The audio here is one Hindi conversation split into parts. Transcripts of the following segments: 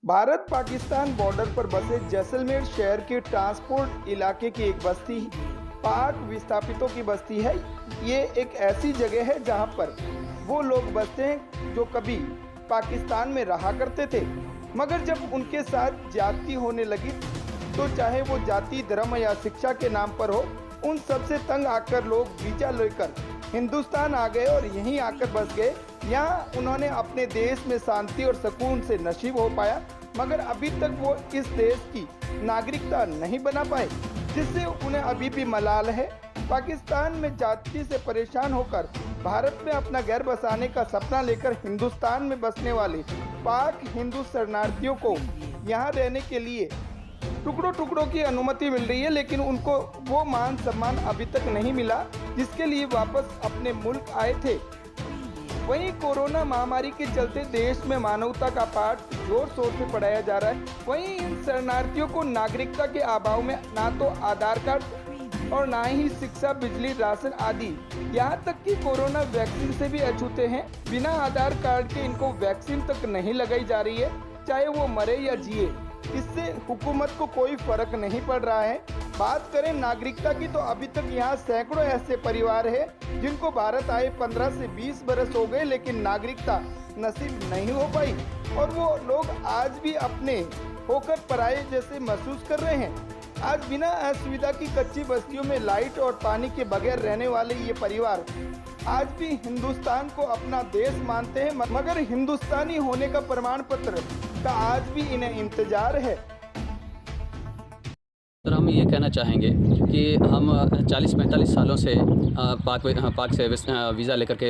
भारत पाकिस्तान बॉर्डर पर बसे जैसलमेर शहर के ट्रांसपोर्ट इलाके की एक बस्ती पाक विस्थापितों की बस्ती है। ये एक ऐसी जगह है जहां पर वो लोग बसते हैं जो कभी पाकिस्तान में रहा करते थे, मगर जब उनके साथ ज्यादती होने लगी तो चाहे वो जाति, धर्म या शिक्षा के नाम पर हो, उन सबसे तंग आकर लोग वीजा लेकर हिंदुस्तान आ गए और यहीं आकर बस गए। यहाँ उन्होंने अपने देश में शांति और सुकून से नसीब हो पाया, मगर अभी तक वो इस देश की नागरिकता नहीं बना पाए, जिससे उन्हें अभी भी मलाल है। पाकिस्तान में जाति से परेशान होकर भारत में अपना घर बसाने का सपना लेकर हिंदुस्तान में बसने वाले पाक हिंदू शरणार्थियों को यहाँ रहने के लिए टुकड़ों टुकड़ों की अनुमति मिल रही है, लेकिन उनको वो मान सम्मान अभी तक नहीं मिला जिसके लिए वापस अपने मुल्क आए थे। वहीं कोरोना महामारी के चलते देश में मानवता का पाठ जोर शोर से पढ़ाया जा रहा है। वहीं इन शरणार्थियों को नागरिकता के अभाव में ना तो आधार कार्ड और ना ही शिक्षा, बिजली, राशन आदि, यहाँ तक कि कोरोना वैक्सीन से भी अछूते हैं। बिना आधार कार्ड के इनको वैक्सीन तक नहीं लगाई जा रही है, चाहे वो मरे या जिए। इससे हुकूमत को कोई फर्क नहीं पड़ रहा है। बात करें नागरिकता की तो अभी तक यहाँ सैकड़ों ऐसे परिवार हैं जिनको भारत आए 15 से 20 बरस हो गए, लेकिन नागरिकता नसीब नहीं हो पाई और वो लोग आज भी अपने होकर पराये जैसे महसूस कर रहे हैं। आज बिना असुविधा की कच्ची बस्तियों में लाइट और पानी के बगैर रहने वाले ये परिवार आज भी हिंदुस्तान को अपना देश मानते हैं, मगर हिंदुस्तानी होने का प्रमाण पत्र का आज भी इन्हें इंतजार है। सर, हम ये कहना चाहेंगे कि हम 40-45 सालों से पाक से वीज़ा लेकर के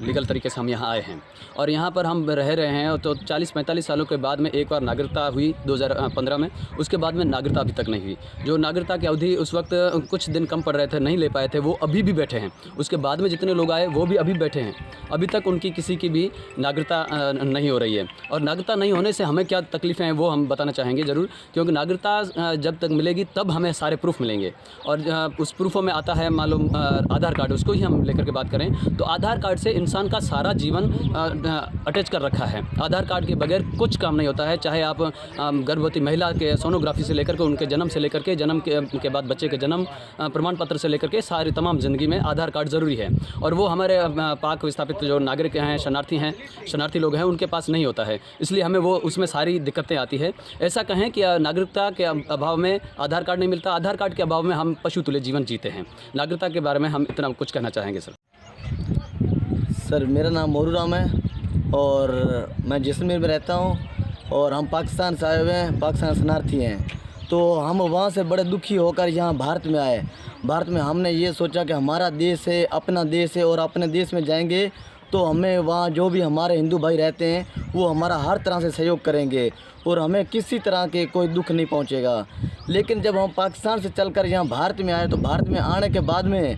लीगल तरीके से हम यहाँ आए हैं और यहाँ पर हम रह रहे हैं। तो 40-45 सालों के बाद में एक बार नागरिकता हुई 2015 में, उसके बाद में नागरिकता अभी तक नहीं हुई। जो नागरिकता की अवधि उस वक्त कुछ दिन कम पड़ रहे थे, नहीं ले पाए थे, वो अभी भी बैठे हैं। उसके बाद में जितने लोग आए वो भी अभी बैठे हैं, अभी तक उनकी किसी की भी नागरिकता नहीं हो रही है। और नागरिकता नहीं होने से हमें क्या तकलीफ़ें हैं वो हम बताना चाहेंगे ज़रूर, क्योंकि नागरिकता जब तक मिलेगी तब हमें सारे प्रूफ मिलेंगे। और उस प्रूफों में आता है मालूम आधार कार्ड, उसको ही हम लेकर के बात करें तो आधार कार्ड से इंसान का सारा जीवन अटैच कर रखा है। आधार कार्ड के बगैर कुछ काम नहीं होता है। चाहे आप गर्भवती महिला के सोनोग्राफी से लेकर के उनके जन्म से लेकर के जन्म के बाद बच्चे के जन्म प्रमाण पत्र से लेकर के सारी तमाम ज़िंदगी में आधार कार्ड ज़रूरी है। और वो हमारे पाक विस्थापित जो नागरिक हैं, शरणार्थी लोग हैं, उनके पास नहीं होता है, इसलिए हमें वो उसमें सारी दिक्कतें आती है। ऐसा कहें कि नागरिकता के अभाव में आधार कार्ड नहीं मिलता, आधार कार्ड के अभाव में हम पशु तुल्य जीवन जीते हैं। नागरिकता के बारे में हम इतना कुछ कहना चाहेंगे। सर, मेरा नाम मोरू राम है और मैं जैसलमेर में रहता हूँ और हम पाकिस्तान से आए हुए हैं, पाकिस्तान शरणार्थी हैं। तो हम वहाँ से बड़े दुखी होकर यहाँ भारत में आए। भारत में हमने ये सोचा कि हमारा देश है, अपना देश है और अपने देश में जाएंगे तो हमें वहाँ जो भी हमारे हिंदू भाई रहते हैं वो हमारा हर तरह से सहयोग करेंगे और हमें किसी तरह के कोई दुख नहीं पहुँचेगा। लेकिन जब हम पाकिस्तान से चलकर यहाँ भारत में आए तो भारत में आने के बाद में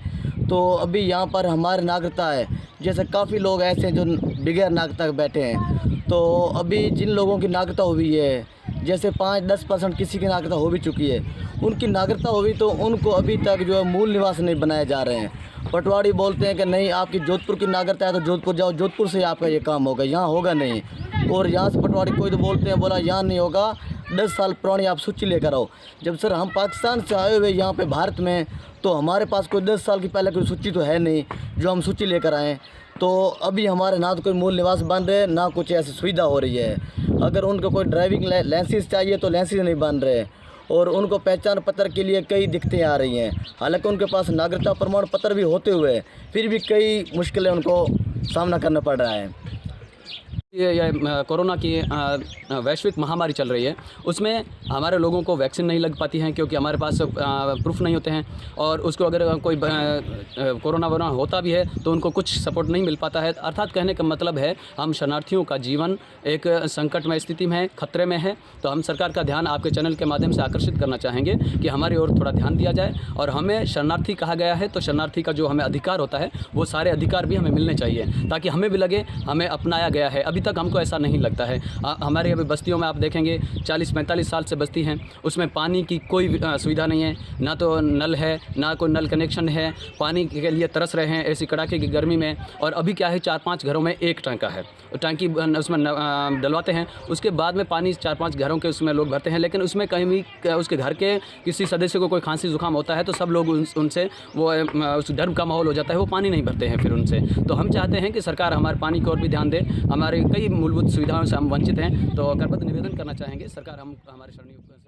तो अभी यहाँ पर हमारी नागरिकता है, जैसे काफ़ी लोग ऐसे हैं जो बगैर नागरिकता के बैठे हैं। तो अभी जिन लोगों की नागरिकता हुई है, जैसे 5-10% किसी की नागरिकता हो भी चुकी है, उनकी नागरिकता हुई तो उनको अभी तक जो है मूल निवास नहीं बनाए जा रहे हैं। पटवारी बोलते हैं कि नहीं, आपकी जोधपुर की नागरिकता है तो जोधपुर जाओ, जोधपुर से आपका ये काम होगा, यहाँ होगा नहीं। और यहाँ से पटवारी कोई तो बोलते हैं, बोला यहाँ नहीं होगा, 10 साल पुरानी आप सूची लेकर आओ। जब सर हम पाकिस्तान से आए हुए यहाँ पे भारत में तो हमारे पास कोई 10 साल की पहले कोई सूची तो है नहीं जो हम सूची लेकर आएँ। तो अभी हमारे ना तो कोई मूल निवास बन रहे, ना कुछ ऐसी सुविधा हो रही है। अगर उनको कोई ड्राइविंग लाइसेंस चाहिए तो लाइसेंस नहीं बन रहे और उनको पहचान पत्र के लिए कई दिक्कतें आ रही हैं। हालांकि उनके पास नागरिकता प्रमाण पत्र भी होते हुए फिर भी कई मुश्किलें उनको सामना करना पड़ रहा है। ये कोरोना की वैश्विक महामारी चल रही है, उसमें हमारे लोगों को वैक्सीन नहीं लग पाती हैं क्योंकि हमारे पास प्रूफ नहीं होते हैं। और उसको अगर कोई कोरोना वोरोना होता भी है तो उनको कुछ सपोर्ट नहीं मिल पाता है। अर्थात कहने का मतलब है हम शरणार्थियों का जीवन एक संकटमय स्थिति में है, खतरे में है। तो हम सरकार का ध्यान आपके चैनल के माध्यम से आकर्षित करना चाहेंगे कि हमारी ओर थोड़ा ध्यान दिया जाए। और हमें शरणार्थी कहा गया है तो शरणार्थी का जो हमें अधिकार होता है वो सारे अधिकार भी हमें मिलने चाहिए, ताकि हमें भी लगे हमें अपनाया गया है। अभी तक हमको ऐसा नहीं लगता है। हमारे अभी बस्तियों में आप देखेंगे 40-45 साल से बस्ती हैं, उसमें पानी की कोई सुविधा नहीं है, ना तो नल है, ना कोई नल कनेक्शन है। पानी के लिए तरस रहे हैं ऐसी कड़ाके की गर्मी में। और अभी क्या है, 4-5 घरों में एक टंका है, टंकी उसमें डलवाते हैं, उसके बाद में पानी 4-5 घरों के उसमें लोग भरते हैं। लेकिन उसमें कहीं भी उसके घर के किसी सदस्य को कोई खांसी जुकाम होता है तो सब लोग उनसे वो उस डर का माहौल हो जाता है, वो पानी नहीं भरते हैं फिर उनसे। तो हम चाहते हैं कि सरकार हमारे पानी की ओर भी ध्यान दे। हमारे कई मूलभूत सुविधाओं से हम वंचित हैं, तो करबद्ध निवेदन करना चाहेंगे सरकार हम हमारे शरणियों